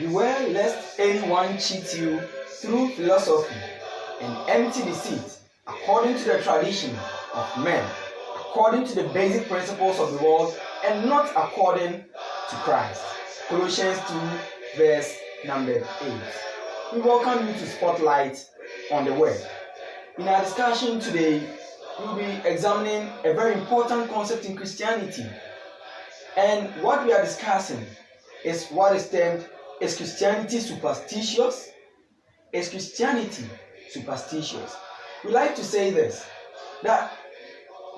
Beware lest anyone cheat you through philosophy and empty deceit, according to the tradition of men, according to the basic principles of the world, and not according to Christ. Colossians 2, verse number 8. We welcome you to Spotlight on the Word. In our discussion today, we'll be examining a very important concept in Christianity. And what we are discussing is what is termed, is Christianity superstitious? Is Christianity superstitious? We like to say this, that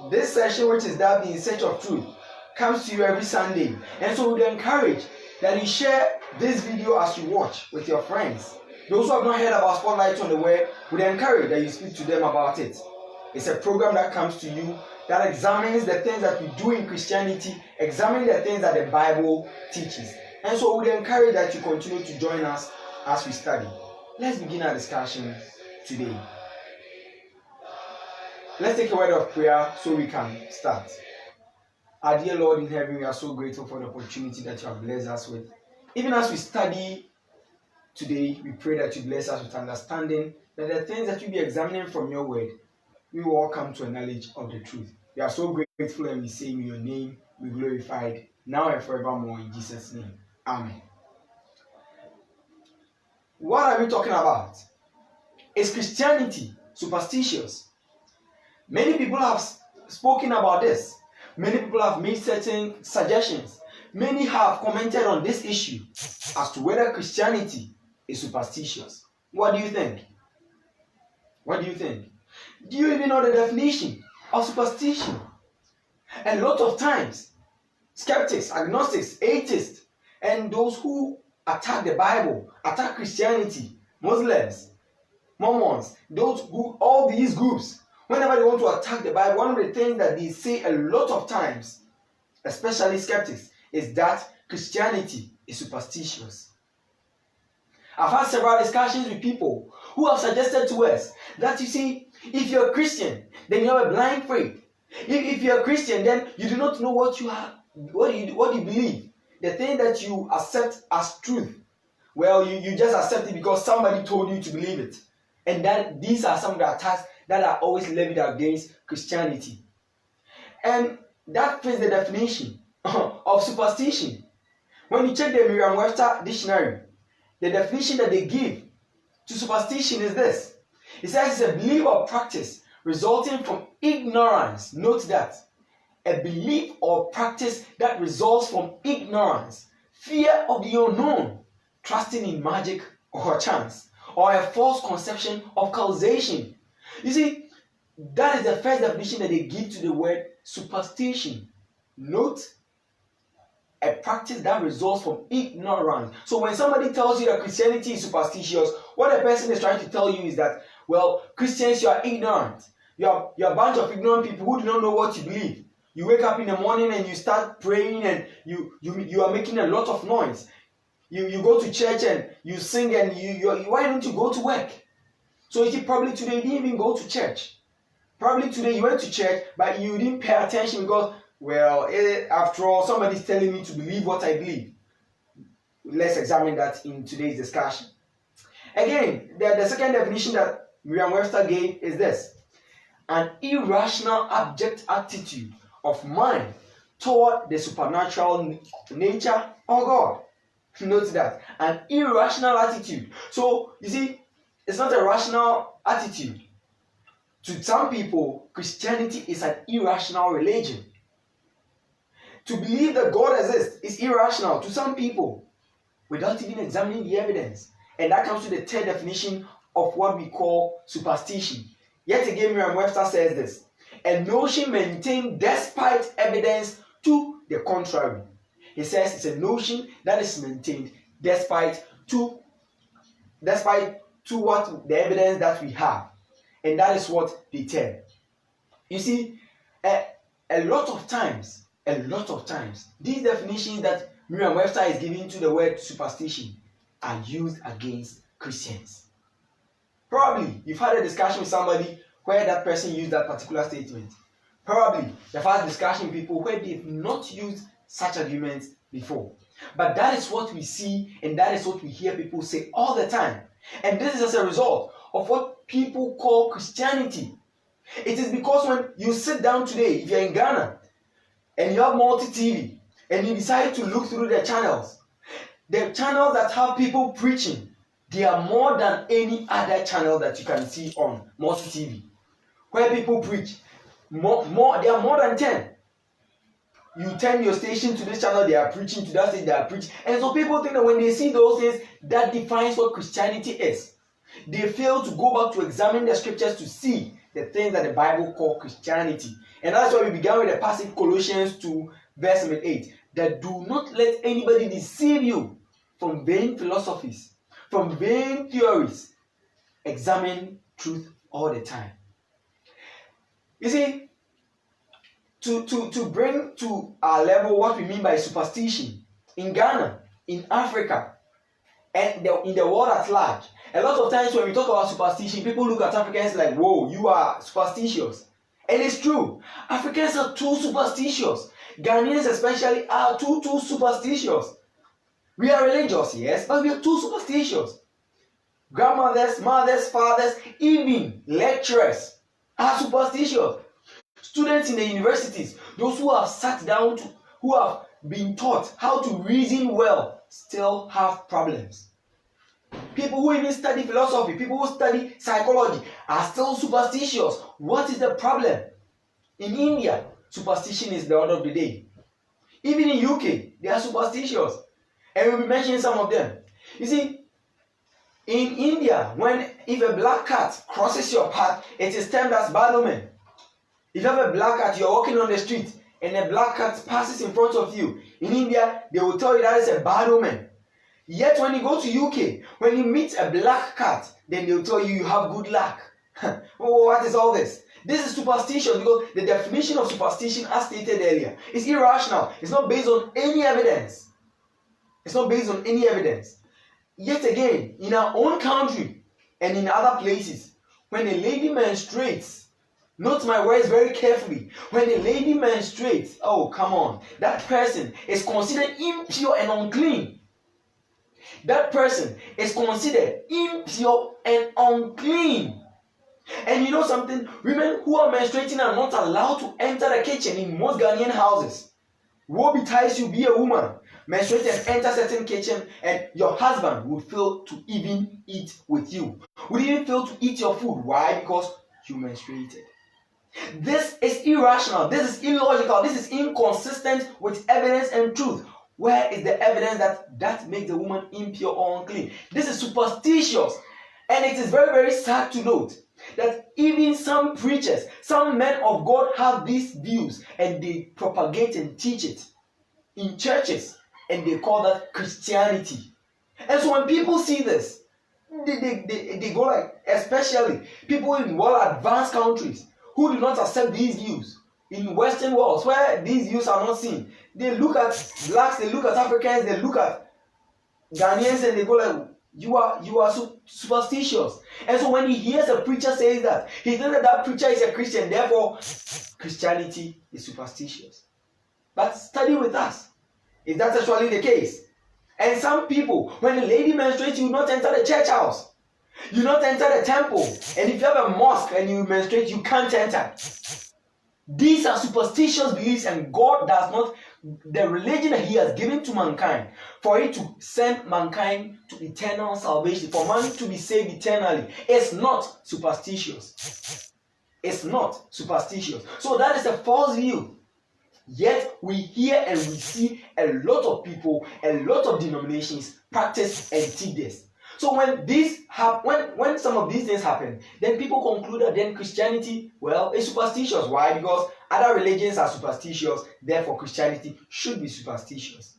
this session, which is that in search of truth, comes to you every Sunday. And so we encourage that you share this video as you watch with your friends. Those who have not heard about Spotlight on the Word, we encourage that you speak to them about it. It's a program that comes to you that examines the things that we do in Christianity, examining the things that the Bible teaches. And so we encourage that you continue to join us as we study. Let's begin our discussion today. Let's take a word of prayer so we can start. Our dear Lord in heaven, we are so grateful for the opportunity that you have blessed us with. Even as we study today, we pray that you bless us with understanding that the things that you be examining from your word, we will all come to a knowledge of the truth. We are so grateful, and we say in your name be glorified now and forevermore in Jesus' name. Amen. What are we talking about? Is Christianity superstitious? Many people have spoken about this. Many people have made certain suggestions. Many have commented on this issue as to whether Christianity is superstitious. What do you think? What do you think? Do you even know the definition of superstition? And a lot of times, skeptics, agnostics, atheists, and those who attack the Bible, attack Christianity, Muslims, Mormons, all these groups, whenever they want to attack the Bible, one of the things that they say a lot of times, especially skeptics, is that Christianity is superstitious. I've had several discussions with people who have suggested to us that, you see, if you're a Christian, then you have a blind faith. If you're a Christian, then you do not know what you believe. The thing that you accept as truth, well, you just accept it because somebody told you to believe it. And that these are some of the attacks that are always levied against Christianity. And that fits the definition of superstition. When you check the Merriam-Webster dictionary, the definition that they give to superstition is this. It says it's a belief or practice resulting from ignorance. Note that. A belief or practice that results from ignorance, fear of the unknown, trusting in magic or chance, or a false conception of causation. You see, that is the first definition that they give to the word superstition. Note, a practice that results from ignorance. So when somebody tells you that Christianity is superstitious, what a person is trying to tell you is that, well, Christians, you are ignorant. You're a bunch of ignorant people who do not know what you believe. You wake up in the morning and you start praying and you are making a lot of noise. You go to church and you sing and why don't you go to work? So you see, probably today you didn't even go to church. Probably today you went to church, but you didn't pay attention because, well, after all, somebody's telling me to believe what I believe. Let's examine that in today's discussion. Again, the second definition that Merriam-Webster gave is this: an irrational, abject attitude of mind toward the supernatural nature of God. Note that. An irrational attitude. So, you see, it's not a rational attitude. To some people, Christianity is an irrational religion. To believe that God exists is irrational to some people without even examining the evidence. And that comes to the third definition of what we call superstition. Yet again, Merriam-Webster says this: a notion maintained despite evidence to the contrary. He says it's a notion that is maintained despite what the evidence that we have. And that is what they tell. You see, a lot of times, these definitions that Merriam-Webster is giving to the word superstition are used against Christians. Probably you've had a discussion with somebody where that person used that particular statement. Probably you've had a discussion with people where they've not used such arguments before. But that is what we see and that is what we hear people say all the time. And this is as a result of what people call Christianity. It is because when you sit down today, if you're in Ghana and you have multi-TV and you decide to look through the channels that have people preaching, they are more than any other channel that you can see on multi-TV. Where people preach, there are more than 10. You turn your station to this channel, they are preaching, to that station, they are preaching. And so people think that when they see those things, that defines what Christianity is. They fail to go back to examine the scriptures to see the things that the Bible calls Christianity. And that's why we began with the passage Colossians 2, verse 8. That do not let anybody deceive you from vain philosophies, from vain theories. Examine truth all the time. You see, to bring to our level what we mean by superstition, in Ghana, in Africa, and in the world at large, a lot of times when we talk about superstition, people look at Africans like, whoa, you are superstitious. And it's true. Africans are too superstitious. Ghanaians especially are too superstitious. We are religious, yes, but we are too superstitious. Grandmothers, mothers, fathers, even lecturers are superstitious. Students in the universities, those who have sat down, who have been taught how to reason well, still have problems. People who even study philosophy, people who study psychology are still superstitious. What is the problem? In India, superstition is the order of the day. Even in UK, they are superstitious. And we'll be mentioning some of them. You see, in India, if a black cat crosses your path, it is termed as bad omen. If you have a black cat, you're walking on the street, and a black cat passes in front of you. In India, they will tell you that is a bad omen. Yet when you go to UK, when you meet a black cat, then they'll tell you have good luck. Oh, what is all this? This is superstition, because the definition of superstition, as stated earlier, is irrational. It's not based on any evidence. It's not based on any evidence. Yet again, in our own country and in other places, when a lady menstruates, note my words very carefully. When a lady menstruates, oh, come on, that person is considered impure and unclean. That person is considered impure and unclean. And you know something? Women who are menstruating are not allowed to enter the kitchen in most Ghanaian houses. Woe betides you, be a woman, menstruate and enter certain kitchen, and your husband would fail to even eat with you. Would even fail to eat your food. Why? Because you menstruated. This is irrational. This is illogical. This is inconsistent with evidence and truth. Where is the evidence that makes the woman impure or unclean? This is superstitious. And it is very, very sad to note that even some preachers, some men of God have these views and they propagate and teach it in churches, and they call that Christianity. And so when people see this, they go like, especially people in well-advanced countries who do not accept these views, in Western worlds where these views are not seen, they look at blacks, they look at Africans, they look at Ghanaians, and they go like, you are superstitious. And so when he hears a preacher say that, he thinks that preacher is a Christian, therefore Christianity is superstitious. But study with us. Is that actually the case? And some people, when a lady menstruates, you will not enter the church house. You will not enter the temple. And if you have a mosque and you menstruate, you can't enter. These are superstitious beliefs, and God does not, the religion that he has given to mankind, for it to send mankind to eternal salvation, for man to be saved eternally, is not superstitious. It's not superstitious. So that is a false view. Yet we hear and we see a lot of people, a lot of denominations practice and teach this. So when some of these things happen, then people conclude that then Christianity, well, is superstitious. Why? Because other religions are superstitious, therefore Christianity should be superstitious.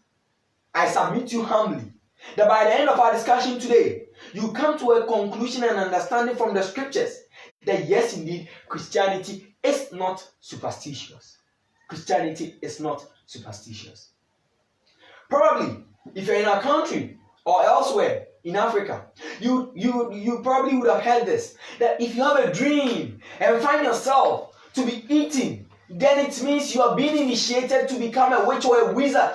I submit to you humbly that by the end of our discussion today, you come to a conclusion and understanding from the scriptures that yes, indeed, Christianity is not superstitious. Christianity is not superstitious. Probably, if you're in our country or elsewhere in Africa, you probably would have heard this, that if you have a dream and find yourself to be eating, then it means you are being initiated to become a witch or a wizard.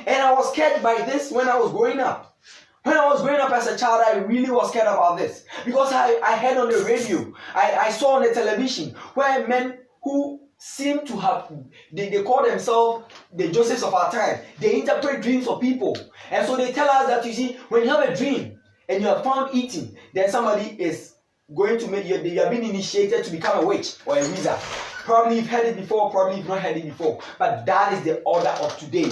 And I was scared by this when I was growing up. When I was growing up as a child, I really was scared about this. Because I heard on the radio, I saw on the television, where men who seem to have, they call themselves the Josephs of our time. They interpret dreams of people. And so they tell us that, you see, when you have a dream and you are found eating, then somebody is going to make you, you have been initiated to become a witch or a wizard. Probably you've heard it before, probably you've not heard it before. But that is the order of today.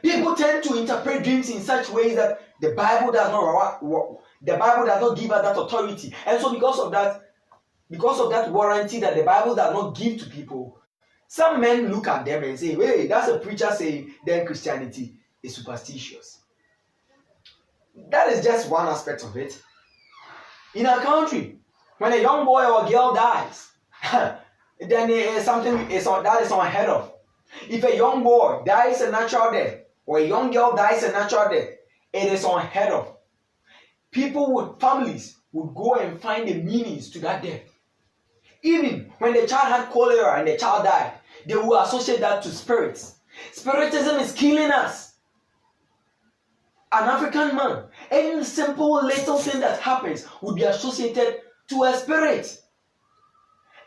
People tend to interpret dreams in such ways that the Bible does not give us that authority. And so because of that warranty that the Bible does not give to people, some men look at them and say, hey, that's a preacher saying then Christianity is superstitious. That is just one aspect of it. In our country, when a young boy or girl dies, then something that is unheard of. If a young boy dies a natural death, or a young girl dies a natural death, it is unheard of. Families would go and find the meanings to that death. Even when the child had cholera and the child died, they will associate that to spirits. Spiritism is killing us. An African man, any simple little thing that happens would be associated to a spirit.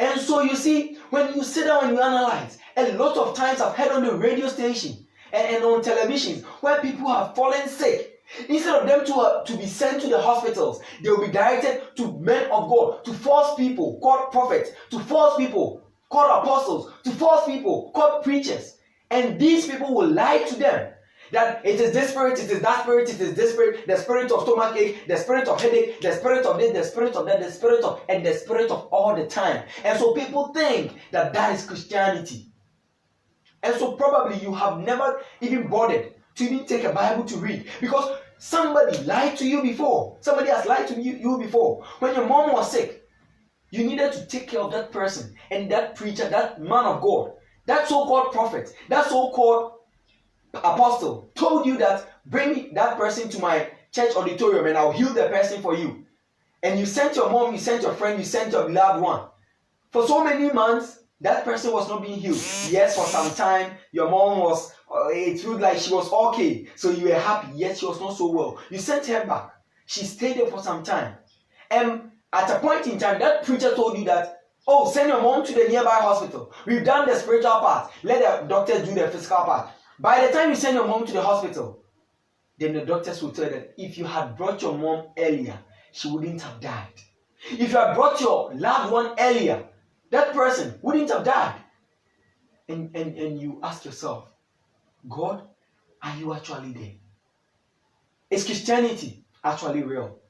And so you see, when you sit down and you analyze, a lot of times I've heard on the radio station and on television where people have fallen sick. Instead of them to be sent to the hospitals, they will be directed to men of God, to false people called prophets, to false people called apostles, to false people called preachers. And these people will lie to them that it is this spirit, it is that spirit, it is this spirit, the spirit of stomachache, the spirit of headache, the spirit of this, the spirit of that, the spirit of all the time. And so people think that that is Christianity. And so probably you have never even bothered to even take a Bible to read, because somebody lied to you before. Somebody has lied to you before. When your mom was sick, you needed to take care of that person, and that preacher, that man of God, that so-called prophet, that so-called apostle told you that bring that person to my church auditorium and I'll heal the person for you. And you sent your mom, you sent your friend, you sent your beloved one. For so many months, that person was not being healed. Yes, for some time, your mom was, it felt like she was okay. So you were happy. Yes, she was not so well. You sent her back. She stayed there for some time. And at a point in time, that preacher told you that, oh, send your mom to the nearby hospital. We've done the spiritual part. Let the doctors do the physical part. By the time you send your mom to the hospital, then the doctors will tell you that if you had brought your mom earlier, she wouldn't have died. If you had brought your loved one earlier, that person wouldn't have died. And you ask yourself, God, are you actually there? Is Christianity actually real?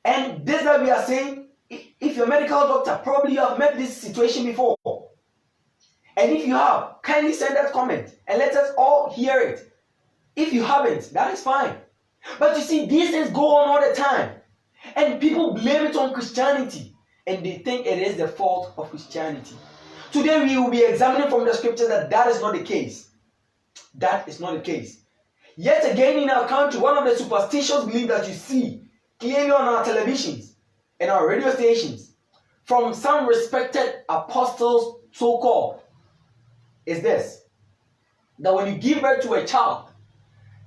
And this that we are saying, if you're a medical doctor, probably you have met this situation before. And if you have, kindly send that comment and let us all hear it. If you haven't, that is fine. But you see, these things go on all the time. And people blame it on Christianity. And they think it is the fault of Christianity. Today we will be examining from the scriptures that is not the case. That is not the case. Yet again in our country, one of the superstitious beliefs that you see clearly on our televisions and our radio stations from some respected apostles, so-called, is this: that when you give birth to a child,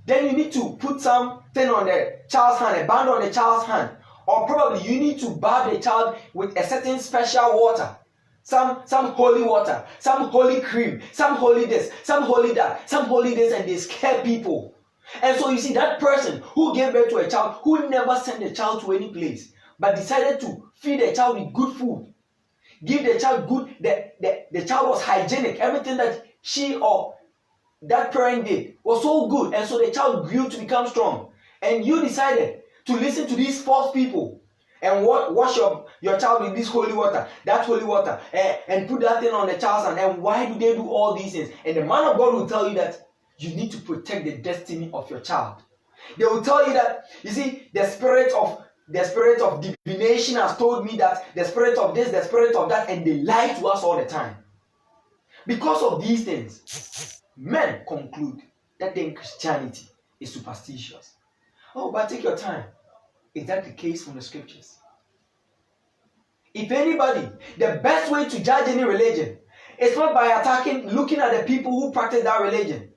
then you need to put something on the child's hand, a band on the child's hand, or probably you need to bath the child with a certain special water, some holy water, some holy cream, some holy this, some holy that, some holy this, and they scare people. And so you see, that person who gave birth to a child, who never sent the child to any place, but decided to feed the child with good food, give the child good, the child was hygienic, everything that she or that parent did was so good, and so the child grew to become strong. And you decided to listen to these false people and wash your child with this holy water, that holy water, and put that thing on the child's hand. And why do they do all these things? And the man of God will tell you that you need to protect the destiny of your child. They will tell you that, you see, the spirit of divination has told me that, the spirit of this, the spirit of that, and they lie to us all the time. Because of these things, men conclude that then Christianity is superstitious. Oh, but take your time. Is that the case from the scriptures? If anybody, the best way to judge any religion is not by looking at the people who practice that religion.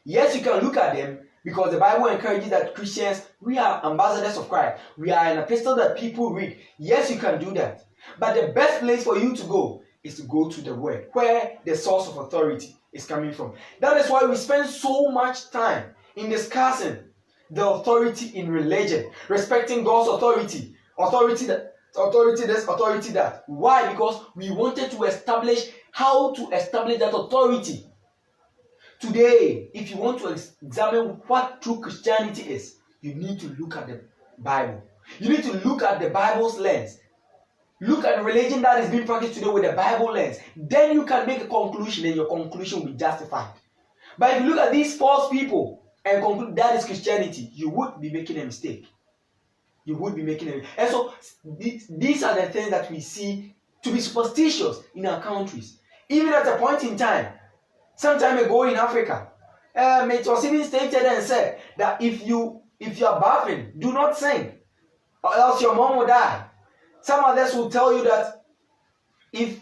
Yes, you can look at them because the Bible encourages that Christians, we are ambassadors of Christ. We are an epistle that people read. Yes, you can do that. But the best place for you to go is to go to the Word, where the source of authority is coming from. That is why we spend so much time in discussing the authority in religion, respecting God's authority, authority this, authority that. Why? Because we wanted to establish how to establish that authority. Today, if you want to examine what true Christianity is, you need to look at the Bible. You need to look at the Bible's lens. Look at the religion that is being practiced today with the Bible lens. Then you can make a conclusion and your conclusion will be justified. But if you look at these false people and conclude that is Christianity, you would be making a mistake. You would be making a mistake. And so these are the things that we see to be superstitious in our countries. Even at a point in time, some time ago in Africa, it was even stated and said that if you are bathing, do not sing, or else your mom will die. Some others will tell you that if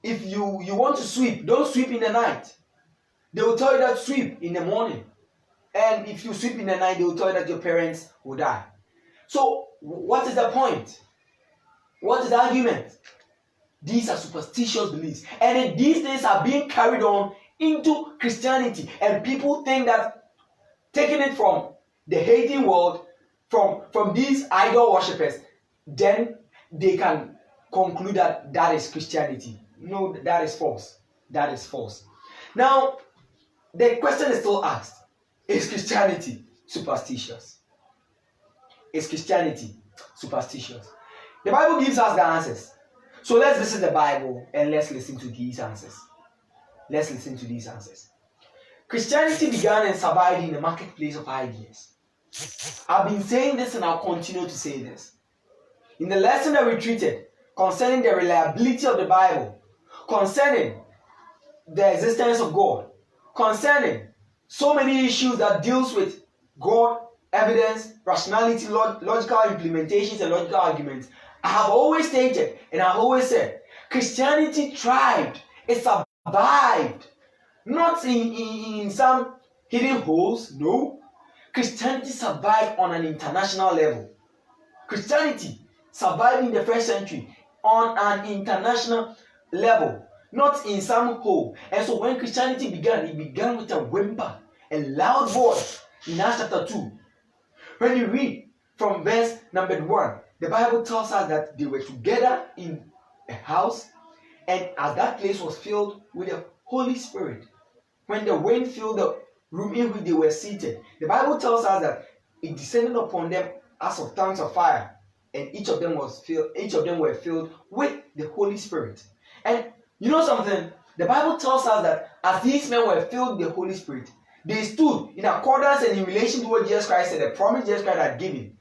you want to sweep, don't sweep in the night. They will tell you that sweep in the morning. And if you sweep in the night, they will tell you that your parents will die. So what is the point? What is the argument? These are superstitious beliefs. And these things are being carried on into Christianity. And people think that taking it from the hating world, from these idol worshippers, then they can conclude that that is Christianity. No, that is false. That is false. Now, the question is still asked. Is Christianity superstitious? Is Christianity superstitious? The Bible gives us the answers. So let's visit the Bible and let's listen to these answers. Let's listen to these answers. Christianity began and survived in the marketplace of ideas. I've been saying this and I'll continue to say this. In the lesson that we treated concerning the reliability of the Bible, concerning the existence of God, concerning so many issues that deals with God, evidence, rationality, logical implementations, and logical arguments, I have always stated and I've always said, Christianity thrived, it survived, not in some hidden holes, no. Christianity survived on an international level. Christianity survived in the first century on an international level, not in some hole. And so when Christianity began, it began with a whimper, a loud voice in Acts chapter 2. When you read from verse number 1, the Bible tells us that they were together in a house, and as that place was filled with the Holy Spirit, when the wind filled the room in which they were seated, the Bible tells us that it descended upon them as of tongues of fire, and each of them were filled with the Holy Spirit. And you know something? The Bible tells us that as these men were filled with the Holy Spirit, they stood in accordance and in relation to what Jesus Christ said, the promise Jesus Christ had given,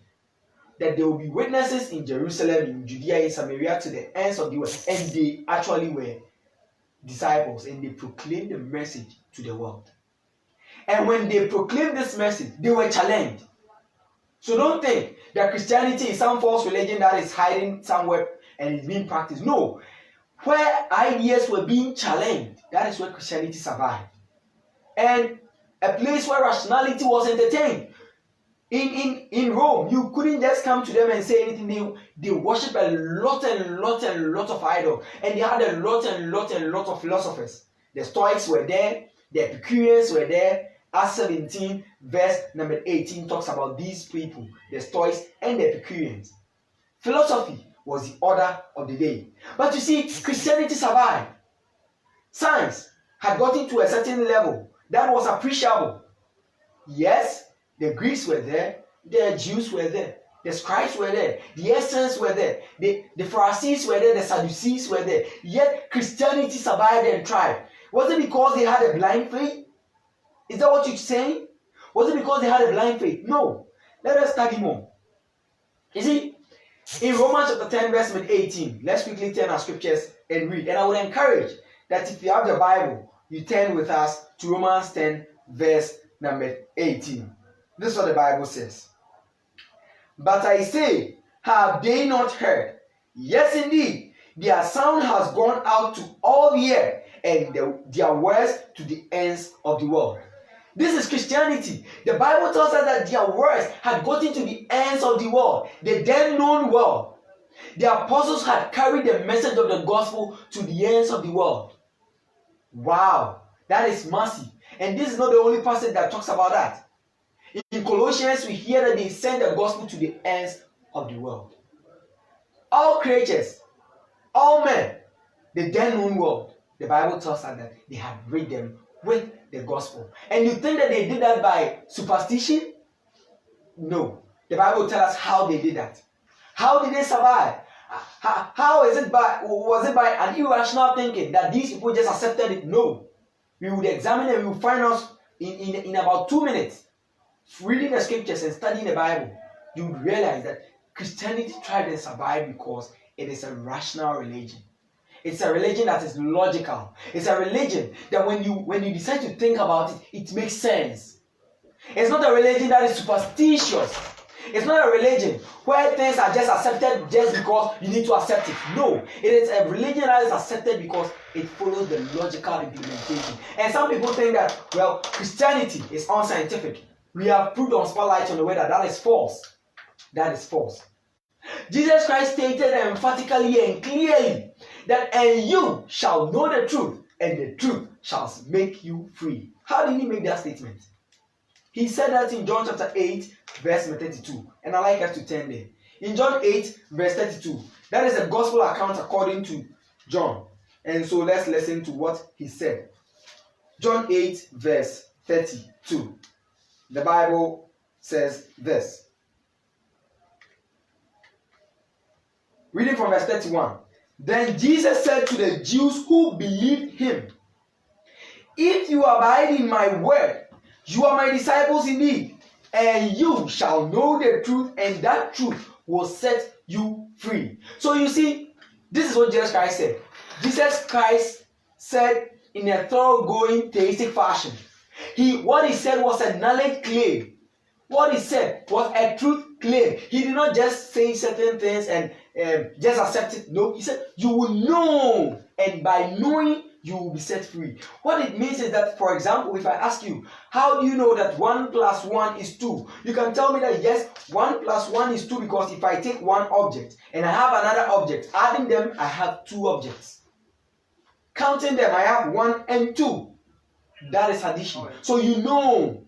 that they will be witnesses in Jerusalem, in Judea, in Samaria, to the ends of the world. And they actually were disciples, and they proclaimed the message to the world. And when they proclaimed this message, they were challenged. So don't think that Christianity is some false religion that is hiding somewhere and is being practiced. No. Where ideas were being challenged, that is where Christianity survived. And a place where rationality was entertained. In Rome, you couldn't just come to them and say anything. They worship a lot of idols. And they had a lot of philosophers. The Stoics were there. The Epicureans were there. Acts 17, verse number 18 talks about these people, the Stoics and the Epicureans. Philosophy was the order of the day. But you see, Christianity survived. Science had gotten to a certain level that was appreciable. Yes, the Greeks were there, the Jews were there, the scribes were there, the Essenes were there, the Pharisees were there, the Sadducees were there. Yet Christianity survived and thrived. Was it because they had a blind faith? Is that what you're saying? Was it because they had a blind faith? No. Let us study more. You see, in Romans chapter 10, verse 18, let's quickly turn our scriptures and read. And I would encourage that if you have the Bible, you turn with us to Romans 10, verse number 18. This is what the Bible says. But I say, have they not heard? Yes, indeed, their sound has gone out to all the earth, and their words to the ends of the world. This is Christianity. The Bible tells us that their words had gotten to the ends of the world, the then known world. The apostles had carried the message of the gospel to the ends of the world. Wow, that is massive. And this is not the only passage that talks about that. In Colossians, we hear that they sent the gospel to the ends of the world. All creatures, all men, the then known world, the Bible tells us that they had read them with the gospel. And you think that they did that by superstition? No. The Bible tells us how they did that. How did they survive? Was it by an irrational thinking that these people just accepted it? No. We would examine and we would find out in about 2 minutes, reading the scriptures and studying the Bible, you would realize that Christianity tried to survive because it is a rational religion. It's a religion that is logical. It's a religion that when you decide to think about it, it makes sense. It's not a religion that is superstitious. It's not a religion where things are just accepted just because you need to accept it. No, it is a religion that is accepted because it follows the logical implementation. And some people think that, well, Christianity is unscientific. We have proved on spotlight on the way that is false. That is false. Jesus Christ stated emphatically and clearly that, and you shall know the truth, and the truth shall make you free. How did he make that statement? He said that in John chapter 8, verse 32. And I like us to turn there. In John 8, verse 32. That is a gospel account according to John. And so let's listen to what he said. John 8, verse 32. The Bible says this. Reading from verse 31. Then Jesus said to the Jews who believed him, if you abide in my word, you are my disciples indeed, and you shall know the truth, and that truth will set you free. So you see, this is what Jesus Christ said. Jesus Christ said in a thoroughgoing theistic fashion. What he said was a knowledge claim. What he said was a truth claim. He did not just say certain things and just accept it. No, he said you will know, and by knowing you will be set free. What it means is that, for example, if I ask you, how do you know that 1 plus 1 is 2? You can tell me that yes, 1 plus 1 is 2 because if I take one object and I have another object, adding them, I have 2 objects. Counting them, I have 1 and 2. That is addition. So you know.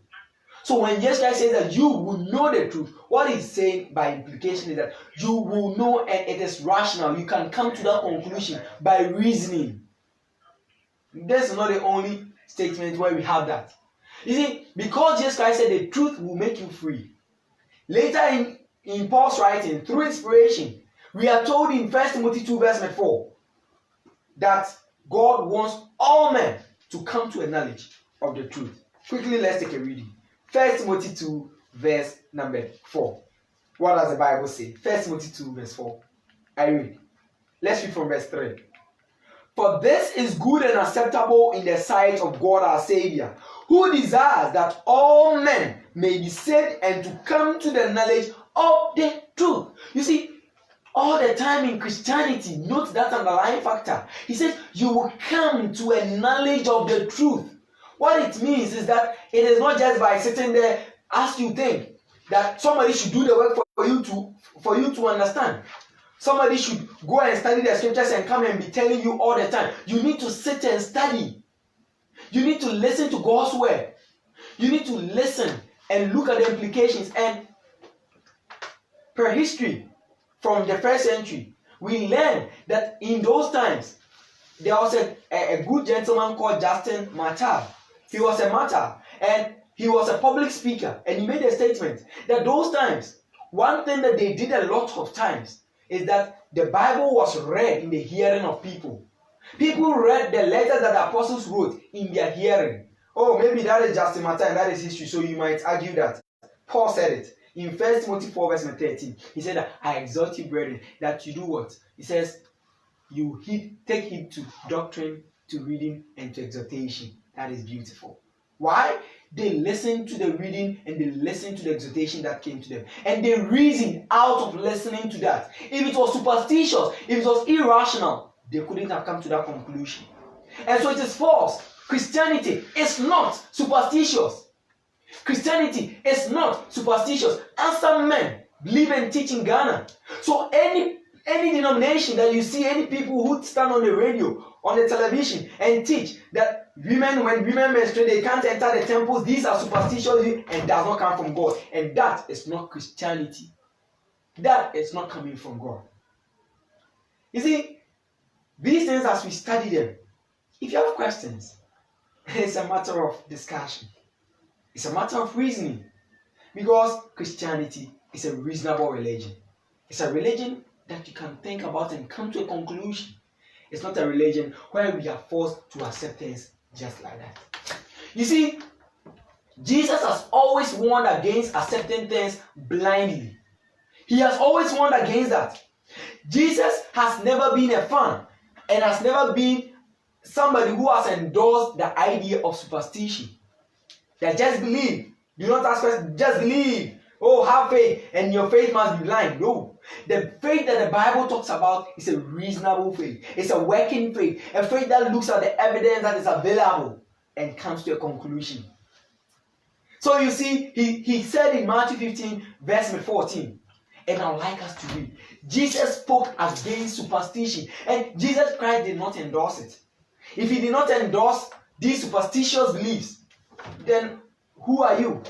So when Jesus Christ says that you will know the truth, what he's saying by implication is that you will know, and it is rational. You can come to that conclusion by reasoning. This is not the only statement where we have that. You see, because Jesus Christ said the truth will make you free. Later in Paul's writing, through inspiration, we are told in 1 Timothy 2 verse 4 that God wants all men to come to a knowledge of the truth. Quickly, let's take a reading. 1 Timothy 2 verse number 4. What does the Bible say? 1 Timothy 2 verse 4. I read. Let's read from verse 3. For this is good and acceptable in the sight of God our Savior, who desires that all men may be saved and to come to the knowledge of the truth. You see, all the time in Christianity, note that underlying factor. He says, you will come to a knowledge of the truth. What it means is that it is not just by sitting there as you think that somebody should do the work for you to understand. Somebody should go and study the scriptures and come and be telling you all the time. You need to sit and study. You need to listen to God's word. You need to listen and look at the implications. And per history, from the first century, we learn that in those times, there was a good gentleman called Justin Martyr. He was a martyr and he was a public speaker, and he made a statement that those times, one thing that they did a lot of times is that the Bible was read in the hearing of people. People read the letters that the apostles wrote in their hearing. Oh, maybe that is Justin Martyr and that is history, so you might argue that. Paul said it in 1 Timothy 4 verse 13. He said that I exhort you, brethren, that you do what? He says, you take heed to doctrine, to reading, and to exhortation. That is beautiful. Why? They listened to the reading and they listened to the exhortation that came to them. And they reasoned out of listening to that. If it was superstitious, if it was irrational, they couldn't have come to that conclusion. And so it is false. Christianity is not superstitious. Christianity is not superstitious, as some men believe and teach in Ghana. So any denomination that you see, any people who stand on the radio, on the television, and teach that when women menstruate, they can't enter the temples, these are superstitions and does not come from God. And that is not Christianity. That is not coming from God. You see, these things, as we study them, if you have questions, it's a matter of discussion. It's a matter of reasoning. Because Christianity is a reasonable religion. It's a religion that you can think about and come to a conclusion. It's not a religion where we are forced to accept things just like that. You see, Jesus has always warned against accepting things blindly. He has always warned against that. Jesus has never been a fan and has never been somebody who has endorsed the idea of superstition. That just believe. Do not ask questions, just believe. Oh, have faith, and your faith must be blind. No. The faith that the Bible talks about is a reasonable faith. It's a working faith. A faith that looks at the evidence that is available and comes to a conclusion. So you see, he said in Matthew 15, verse 14, and I would like us to read. Jesus spoke against superstition, and Jesus Christ did not endorse it. If he did not endorse these superstitious beliefs, then who are you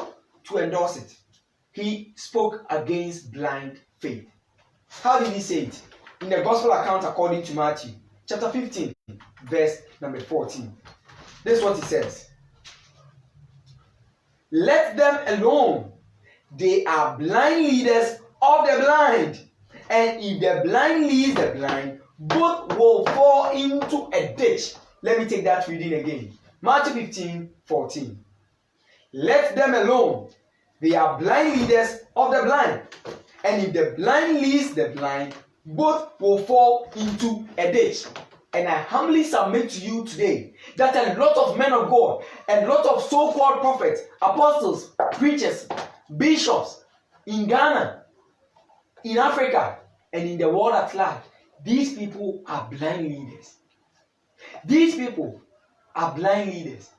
to endorse it? He spoke against blind faith. How did he say it? In the gospel account according to Matthew, chapter 15, verse number 14. This is what he says. Let them alone. They are blind leaders of the blind. And if the blind leads the blind, both will fall into a ditch. Let me take that reading again. Matthew 15, 14. Let them alone. They are blind leaders of the blind. And if the blind leads the blind, both will fall into a ditch. And I humbly submit to you today that a lot of men of God, a lot of so-called prophets, apostles, preachers, bishops in Ghana, in Africa, and in the world at large, these people are blind leaders. These people are blind leaders.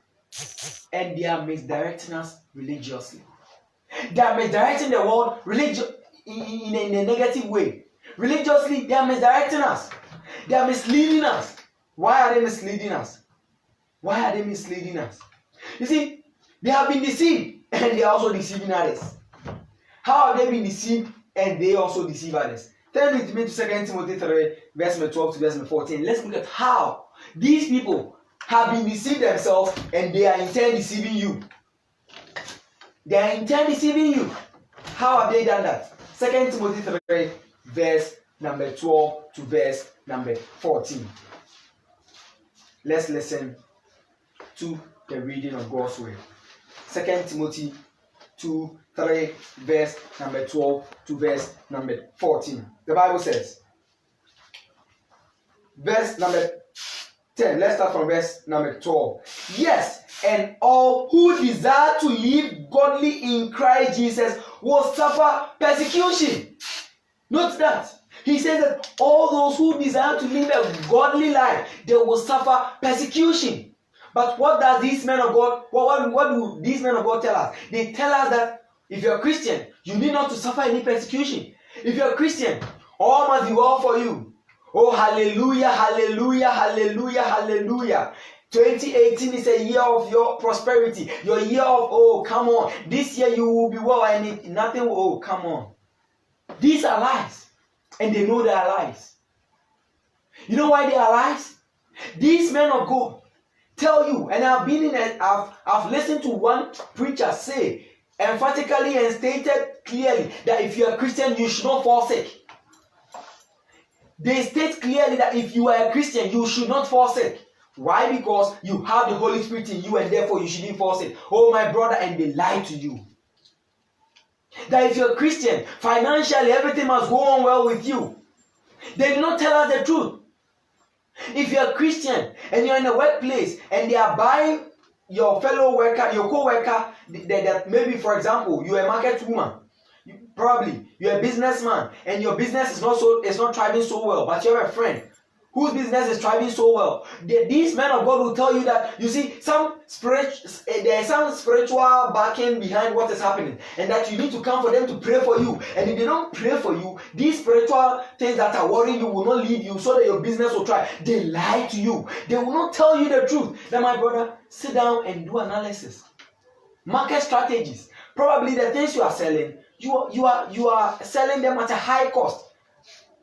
And they are misdirecting us religiously. They are misdirecting the world in a negative way. Religiously, they are misdirecting us. They are misleading us. Why are they misleading us? Why are they misleading us? You see, they have been deceived and they are also deceiving others. How have they been deceived and they also deceive others? Turn with me to 2 Timothy 3, verse 12 to verse 14. Let's look at how these people have been deceived themselves and they are in turn deceiving you. They are in turn deceiving you. How have they done that? 2 Timothy 3, verse number 12 to verse number 14. Let's listen to the reading of God's word. 2 Timothy 2, 3, verse number 12 to verse number 14. The Bible says, verse number 10. Let's start from verse number 12. Yes, and all who desire to live godly in Christ Jesus will suffer persecution. Note that. He says that all those who desire to live a godly life, they will suffer persecution. But what does these men of God, what do these men of God tell us? They tell us that if you're a Christian, you need not to suffer any persecution. If you're a Christian, all must be well for you. Oh, hallelujah, hallelujah, hallelujah, hallelujah. 2018 is a year of your prosperity. Your year of, oh, come on. This year you will be well and nothing will, oh, come on. These are lies. And they know they are lies. You know why they are lies? These men of God tell you, and I've listened to one preacher say emphatically and stated clearly that if you are a Christian, you should not forsake. They state clearly that if you are a Christian, you should not forsake. Why? Because you have the Holy Spirit in you and therefore you shouldn't forsake. Oh, my brother, and they lie to you. That if you're a Christian, financially everything must go on well with you. They do not tell us the truth. If you're a Christian and you're in a workplace and they are buying your fellow worker, your co-worker, that maybe, for example, you're a market woman, probably you're a businessman and your business is not thriving so well, but you have a friend whose business is thriving so well. These men of God will tell you that, you see, there is some spiritual backing behind what is happening, and that you need to come for them to pray for you. And if they don't pray for you, these spiritual things that are worrying you will not leave you so that your business will thrive. They lie to you. They will not tell you the truth. Then, my brother, sit down and do analysis. Market strategies. Probably the things you are selling, you are selling them at a high cost.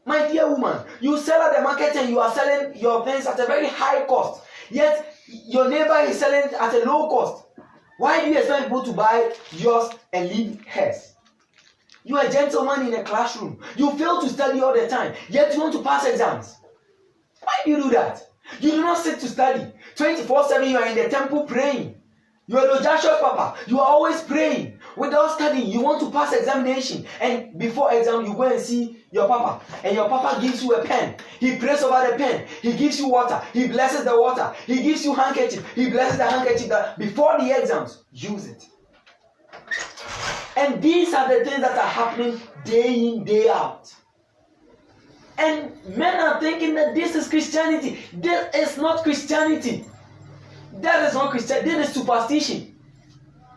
My dear woman, you sell at the market and you are selling your things at a very high cost. Yet your neighbor is selling at a low cost. Why do you expect people to buy yours and leave hers? You are a gentleman in a classroom. You fail to study all the time, yet you want to pass exams. Why do you do that? You do not sit to study. 24/7 you are in the temple praying. You are the Joshua Papa. You are always praying. Without studying, you want to pass examination. And before exam, you go and see your Papa. And your Papa gives you a pen. He prays over the pen. He gives you water. He blesses the water. He gives you handkerchief. He blesses the handkerchief. That before the exams, use it. And these are the things that are happening day in, day out. And men are thinking that this is Christianity. This is not Christianity. That is not Christian. This is superstition.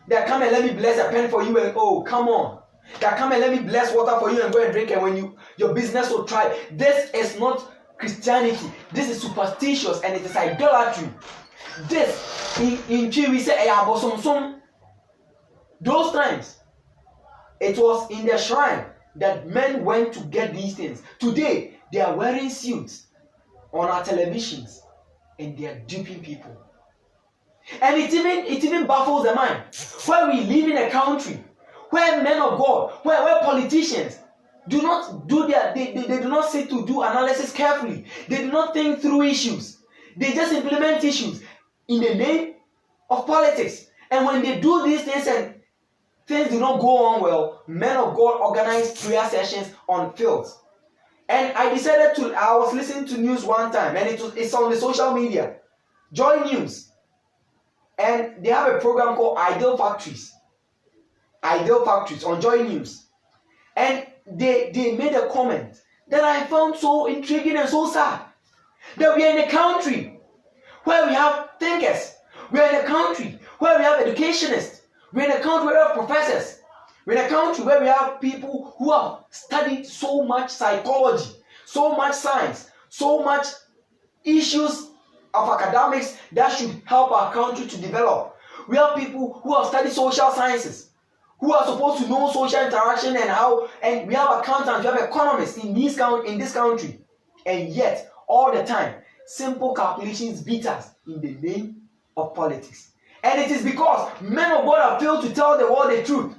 That come and let me bless a pen for you and oh, come on. That come and let me bless water for you and go and drink and when your business will thrive. This is not Christianity. This is superstitious and it is idolatry. This in Chi we say those times it was in the shrine that men went to get these things. Today they are wearing suits on our televisions and they are duping people. And it even baffles the mind. Where we live in a country where men of God, where politicians do not do they do not sit to do analysis carefully. They do not think through issues. They just implement issues in the name of politics. And when they do these things and things do not go on well, men of God organize prayer sessions on fields. And I was listening to news one time, and it's on the social media. Joy News. And they have a program called Ideal Factories. Ideal Factories on Joy News. And they made a comment that I found so intriguing and so sad. That we are in a country where we have thinkers. We are in a country where we have educationists. We are in a country where we have professors. We are in a country where we have people who have studied so much psychology, so much science, so much issues of academics that should help our country to develop. We have people who have studied social sciences, who are supposed to know social interaction and we have accountants, we have economists in this country. And yet, all the time, simple calculations beat us in the name of politics. And it is because men of God have failed to tell the world the truth.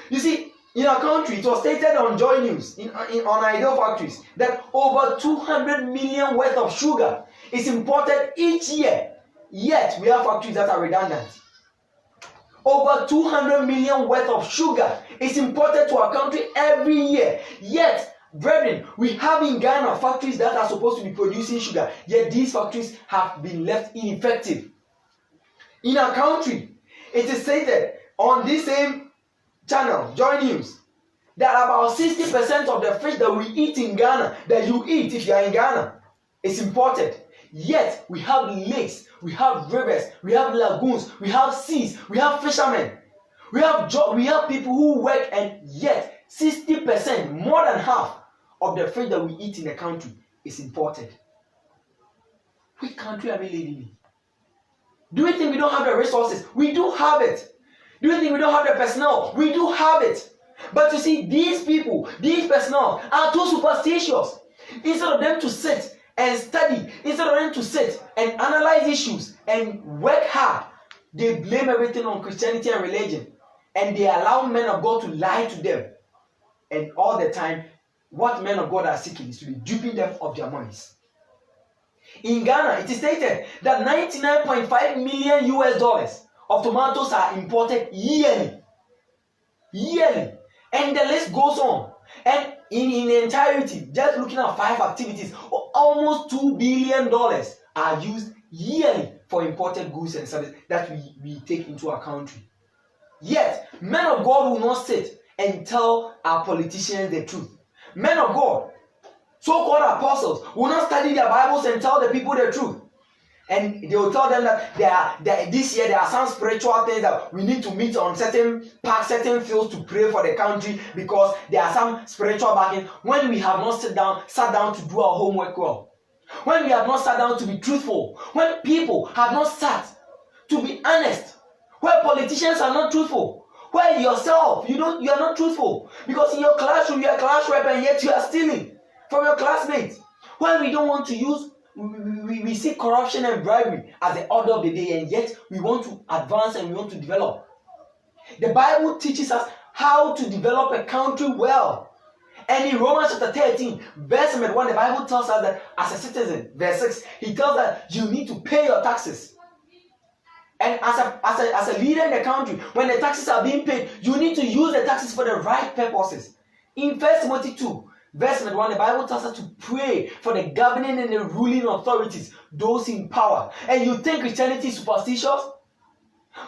You see, in our country, it was stated on Joy News, on Ideal Factories, that over 200 million worth of sugar is imported each year. Yet, we have factories that are redundant. Over 200 million worth of sugar is imported to our country every year. Yet, brethren, we have in Ghana factories that are supposed to be producing sugar. Yet, these factories have been left ineffective. In our country, it is stated on this same channel, Joy News, that about 60% of the fish that we eat in Ghana, that you eat if you are in Ghana, is imported. Yet we have lakes, we have rivers, we have lagoons, we have seas, we have fishermen, we have people who work, and yet 60%, more than half of the fish that we eat in the country is imported. Which country are we living in? Do we think we don't have the resources? We do have it. Do you think we don't have the personnel? We do have it. But you see, these people, these personnel are too superstitious. Instead of them to sit and study, instead of them to sit and analyze issues and work hard, they blame everything on Christianity and religion. And they allow men of God to lie to them. And all the time, what men of God are seeking is to be duping them of their monies. In Ghana, it is stated that $99.5 million of tomatoes are imported yearly. And the list goes on. And in entirety, just looking at 5 activities, almost $2 billion are used yearly for imported goods and services that we take into our country. Yet, men of God will not sit and tell our politicians the truth. Men of God, So-called apostles will not study their Bibles and tell the people the truth. And they will tell them that this year there are some spiritual things that we need to meet on certain parks, certain fields to pray for the country because there are some spiritual backing. When we have not sat down to do our homework well, when we have not sat down to be truthful, when people have not sat to be honest, where politicians are not truthful, where yourself you are not truthful because in your classroom you are a class rep and yet you are stealing from your classmates. When we don't want to use we see corruption and bribery as the order of the day, and yet we want to advance and we want to develop. The Bible teaches us how to develop a country well. And in Romans chapter 13, verse 1, the Bible tells us that as a citizen, verse 6, he tells that you need to pay your taxes. And as a leader in the country, when the taxes are being paid, you need to use the taxes for the right purposes. In 1 Timothy 2, verse 1, the Bible tells us to pray for the governing and the ruling authorities, those in power. And you think Christianity is superstitious?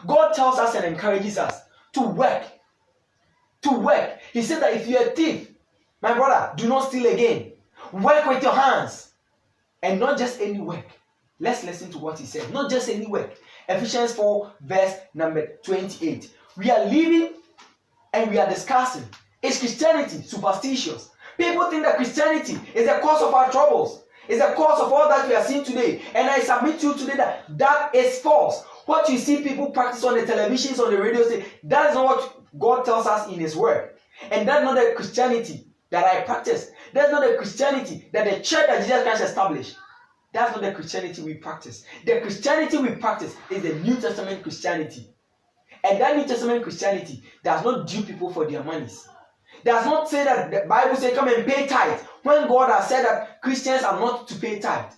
God tells us and encourages us to work. To work. He said that if you're a thief, my brother, do not steal again. Work with your hands. And not just any work. Let's listen to what he said. Not just any work. Ephesians 4, verse 28. We are living and we are discussing. Is Christianity superstitious? People think that Christianity is the cause of our troubles. It's the cause of all that we are seeing today. And I submit to you today that is false. What you see people practice on the televisions, on the radio, that is not what God tells us in His Word. And that's not the Christianity that I practice. That's not the Christianity that the church that Jesus Christ established. That's not the Christianity we practice. The Christianity we practice is the New Testament Christianity. And that New Testament Christianity does not due people for their monies. Does not say that the Bible says come and pay tithe when God has said that Christians are not to pay tithe.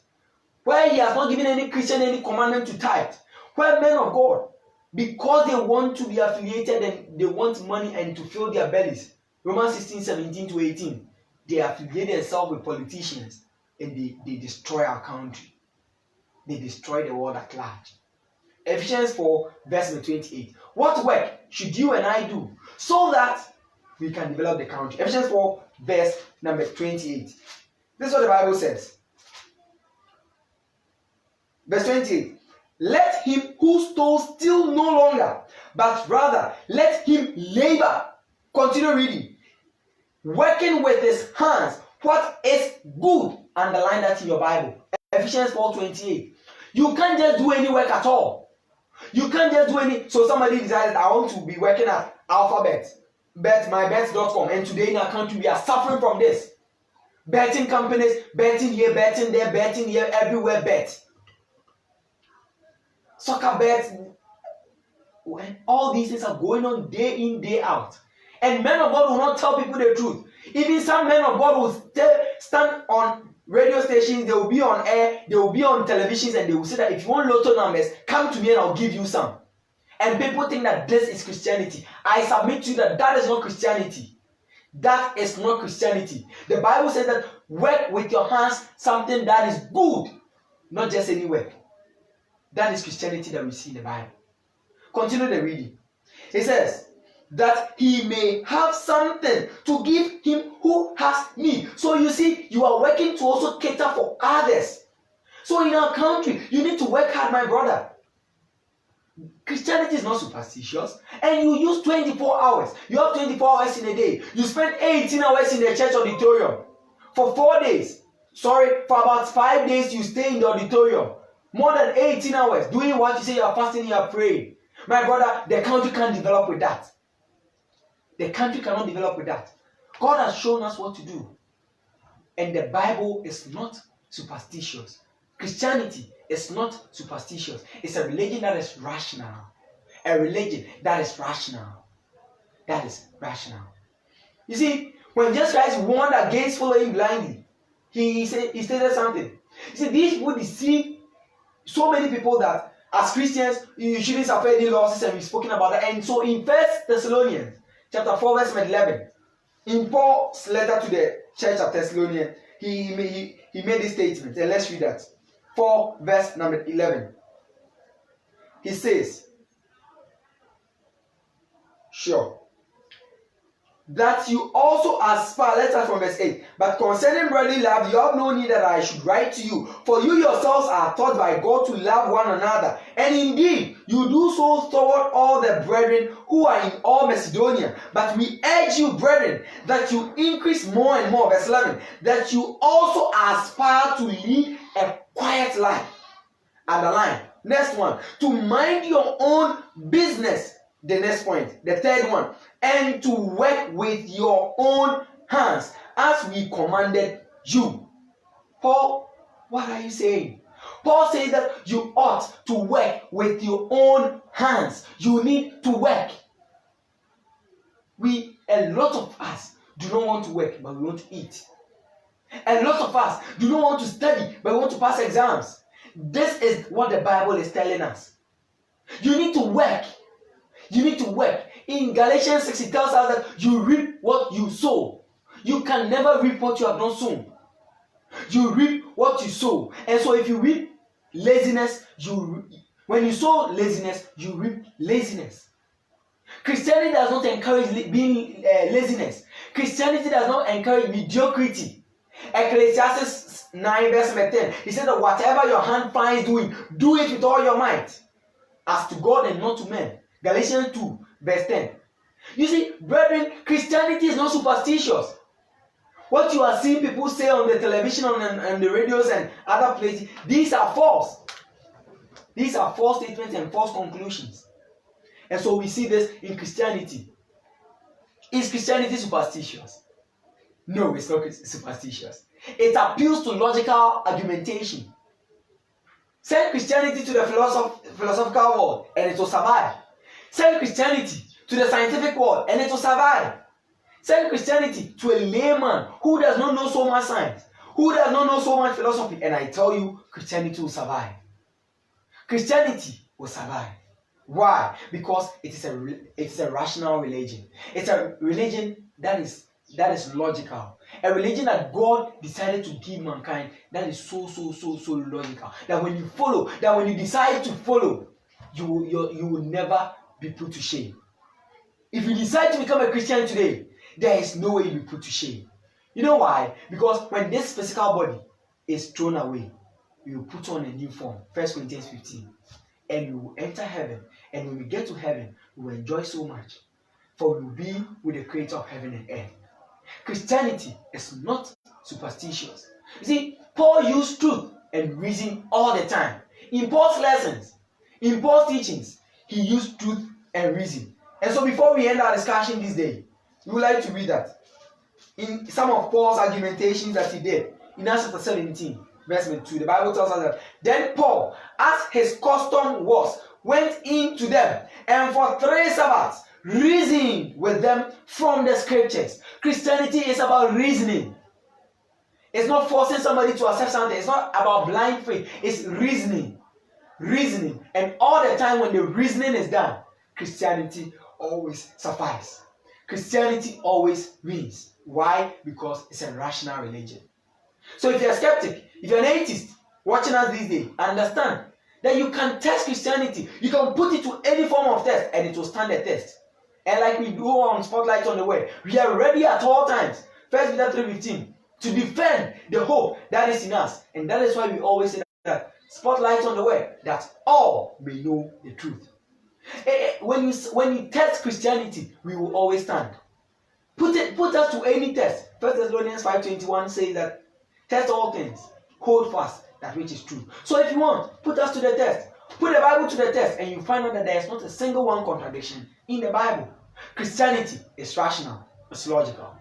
Where He has not given any Christian any commandment to tithe. Where men of God, because they want to be affiliated and they want money and to fill their bellies. Romans 16:17-18. They affiliate themselves with politicians and they destroy our country. They destroy the world at large. Ephesians 4, verse 28. What work should you and I do so that we can develop the country? Ephesians 4, verse 28. This is what the Bible says. Verse 28. Let him who stole steal no longer, but rather let him labor. Continue reading. Working with his hands what is good. Underline that in your Bible. Ephesians 4:28. You can't just do any work at all. You can't just do any. So somebody decided, I want to be working at Alphabet, mybets.com, and today in our country we are suffering from this. Betting companies, betting here, betting there, betting here, everywhere bet. Soccer bets. When all these things are going on day in, day out. And men of God will not tell people the truth. Even some men of God will stand on radio stations, they will be on air, they will be on televisions, and they will say that if you want lotto numbers, come to me and I'll give you some. And people think that this is Christianity. I submit to you that that is not Christianity. That is not Christianity. The Bible says that work with your hands something that is good, not just any work. That is Christianity that we see in the Bible. Continue the reading. It says, that he may have something to give him who has need. So you see, you are working to also cater for others. So in our country, you need to work hard, my brother. Christianity is not superstitious. And you use 24 hours. You have 24 hours in a day. You spend 18 hours in the church auditorium. For 4 days. For about 5 days you stay in the auditorium. More than 18 hours. Doing what you say, you are fasting, you are praying. My brother, the country can't develop with that. The country cannot develop with that. God has shown us what to do. And the Bible is not superstitious. Christianity is not superstitious. It's a religion that is rational. A religion that is rational. That is rational. You see, when Jesus Christ warned against following blindly, he stated something. He said, these people deceive so many people that as Christians, you shouldn't suffer any losses, and we've spoken about that. And so in 1 Thessalonians, chapter 4, verse 11. In Paul's letter to the church of Thessalonians, he made this statement. And let's read that. 4, verse 11. He says, sure. that you also aspire. Let's start from verse 8. But concerning brotherly love, you have no need that I should write to you, for you yourselves are taught by God to love one another. And indeed, you do so toward all the brethren who are in all Macedonia. But we urge you, brethren, that you increase more and more. Verse 11. That you also aspire to lead a quiet life. Underline. Next one. To mind your own business. The next point. The third one. And to work with your own hands, as we commanded you. Paul, what are you saying? Paul says that you ought to work with your own hands. You need to work. A lot of us do not want to work, but we want to eat. A lot of us do not want to study, but we want to pass exams. This is what the Bible is telling us. You need to work. You need to work. In Galatians 6, it tells us that you reap what you sow. You can never reap what you have not sown. You reap what you sow. And so if you reap laziness, when you sow laziness, you reap laziness. Christianity does not encourage being laziness. Christianity does not encourage mediocrity. Ecclesiastes 9 verse 10, he said that whatever your hand finds doing, do it with all your might, as to God and not to men. Galatians 2 verse 10. You see, brethren, Christianity is not superstitious. What you are seeing people say on the television and the radios and other places, these are false. These are false statements and false conclusions. And so we see this in Christianity. Is Christianity superstitious? No, it's not superstitious. It appeals to logical argumentation. Send Christianity to the philosophical world and it will survive. Send Christianity to the scientific world and it will survive. Send Christianity to a layman who does not know so much science, who does not know so much philosophy, and I tell you, Christianity will survive. Christianity will survive. Why? Because it is a rational religion. It's a religion that is logical. A religion that God decided to give mankind that is so logical. That when you follow, that when you decide to follow, you will never be put to shame. If you decide to become a Christian today, there is no way you'll be put to shame. You know why? Because when this physical body is thrown away, you will put on a new form. 1 Corinthians 15. And you will enter heaven. And when we get to heaven, we will enjoy so much. For we will be with the creator of heaven and earth. Christianity is not superstitious. You see, Paul used truth and reason all the time. In Paul's lessons, in Paul's teachings, he used truth and reason. And so before we end our discussion this day, we would like to read that. In some of Paul's argumentations that he did, in Acts chapter 17, verse 2, the Bible tells us that, then Paul, as his custom was, went in to them, and for 3 Sabbaths reasoned with them from the scriptures. Christianity is about reasoning. It's not forcing somebody to accept something. It's not about blind faith. It's reasoning. Reasoning. And all the time when the reasoning is done, Christianity always suffices. Christianity always wins. Why? Because it's a rational religion. So if you're a skeptic, if you're an atheist watching us these days, understand that you can test Christianity. You can put it to any form of test and it will stand the test. And like we do on Spotlight on the Word, we are ready at all times. 1 Peter 3:15 to defend the hope that is in us. And that is why we always say that Spotlight on the Word, that all may know the truth. When you test Christianity, we will always stand. Put us to any test. 1 Thessalonians 5:21 says that test all things, hold fast that which is true. So if you want, put us to the test. Put the Bible to the test and you find out that there is not a single one contradiction in the Bible. Christianity is rational, it's logical.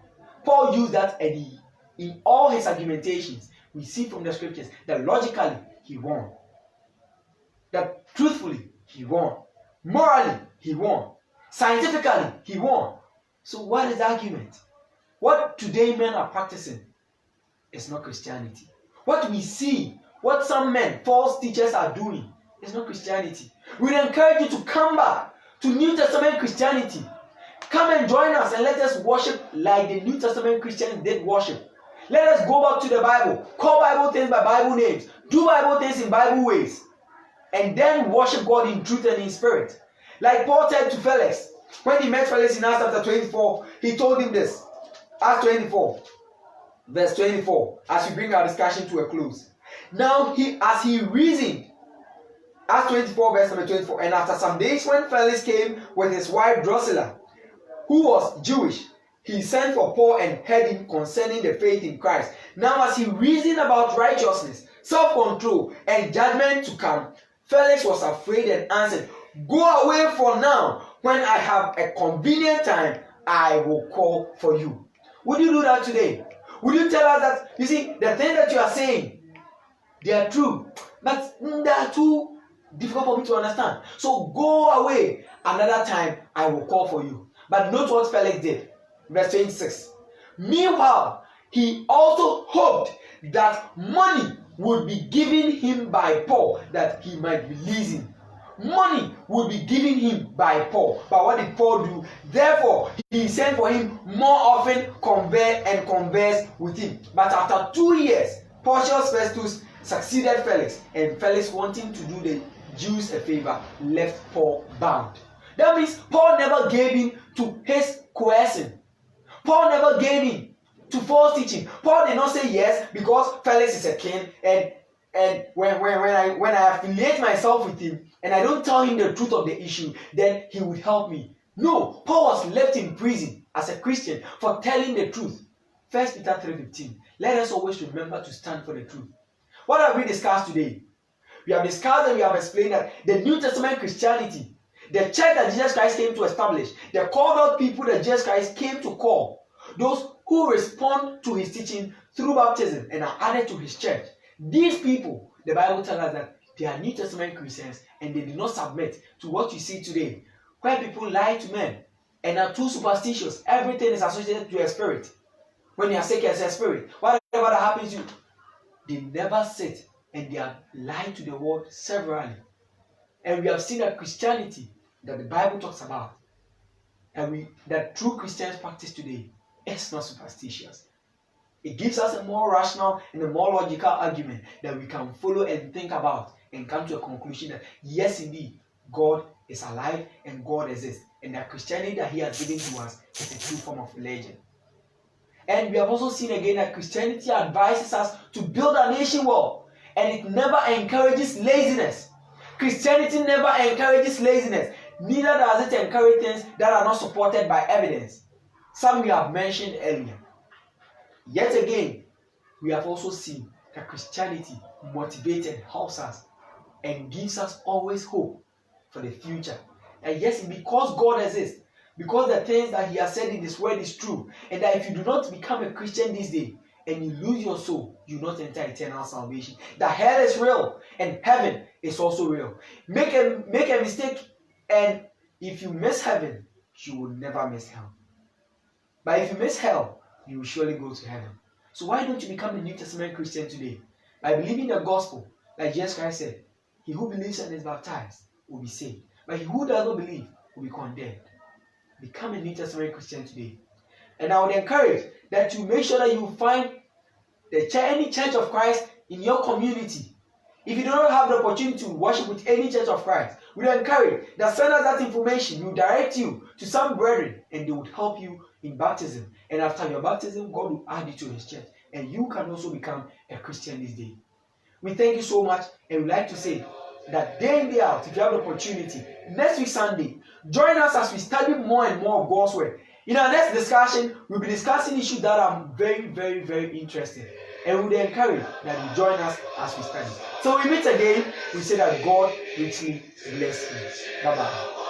Paul used that in all his argumentations. We see from the scriptures that logically he won. That truthfully he won. Morally he won. Scientifically he won. So what is the argument? What today men are practicing is not Christianity. What we see, what some men, false teachers are doing, is not Christianity. We encourage you to come back to New Testament Christianity. Come and join us and let us worship like the New Testament Christians did worship. Let us go back to the Bible. Call Bible things by Bible names. Do Bible things in Bible ways. And then worship God in truth and in spirit. Like Paul said to Felix, When he met Felix in Acts chapter 24, he told him this. Acts 24, verse 24, as we bring our discussion to a close. Now, as he reasoned, Acts 24, verse number 24, and after some days when Felix came with his wife Drusilla, who was Jewish, he sent for Paul and heard him concerning the faith in Christ. Now, as he reasoned about righteousness, self-control, and judgment to come, Felix was afraid and answered, "Go away for now. When I have a convenient time, I will call for you." Would you do that today? Would you tell us that, you see, the thing that you are saying, they are true, but they are too difficult for me to understand. So go away. Another time, I will call for you. But note what Felix did. Verse 26. Meanwhile, he also hoped that money would be given him by Paul that he might release him. Money would be given him by Paul. But what did Paul do? Therefore, he sent for him more often, converse with him. But after 2 years, Porcius Festus succeeded Felix, and Felix, wanting to do the Jews a favor, left Paul bound. That means Paul never gave in to his coercion. Paul never gave in to false teaching. Paul did not say yes because Felix is a king, and when I affiliate myself with him and I don't tell him the truth of the issue, then he would help me. No, Paul was left in prison as a Christian for telling the truth. 1 Peter 3:15. Let us always remember to stand for the truth. What have we discussed today? We have discussed and we have explained that the New Testament Christianity, the church that Jesus Christ came to establish, the called out people that Jesus Christ came to call, those who respond to his teaching through baptism and are added to his church. These people, the Bible tells us that they are New Testament Christians and they do not submit to what you see today, where people lie to men and are too superstitious. Everything is associated to a spirit. When you are sick, it's a spirit. Whatever that happens to you, they never sit and they are lying to the world severally. And we have seen that Christianity that the Bible talks about, and that true Christians practice today, is not superstitious. It gives us a more rational and a more logical argument that we can follow and think about and come to a conclusion that yes, indeed, God is alive and God exists, and that Christianity that he has given to us is a true form of religion. And we have also seen again that Christianity advises us to build our nation well, and it never encourages laziness. Christianity never encourages laziness. Neither does it encourage things that are not supported by evidence. Some we have mentioned earlier. Yet again, we have also seen that Christianity motivates and helps us and gives us always hope for the future. And yes, because God exists, because the things that he has said in his word is true, and that if you do not become a Christian this day and you lose your soul, you will not enter eternal salvation. That hell is real and heaven is also real. Make a mistake, and if you miss heaven, you will never miss hell. But if you miss hell, you will surely go to heaven. So why don't you become a New Testament Christian today? By believing the gospel, like Jesus Christ said, he who believes and is baptized will be saved. But he who does not believe will be condemned. Become a New Testament Christian today. And I would encourage that you make sure that you find any church of Christ in your community. If you do not have the opportunity to worship with any church of Christ, we encourage that send us that information. We will direct you to some brethren and they would help you in baptism. And after your baptism, God will add you to his church. And you can also become a Christian this day. We thank you so much, and we'd like to say that day in, day out, if you have the opportunity, next week Sunday, join us as we study more and more of God's word. In our next discussion, we'll be discussing issues that are very, very, very interesting. And we would encourage that you join us as we study. So we meet again. We say that God richly bless you. Bye-bye.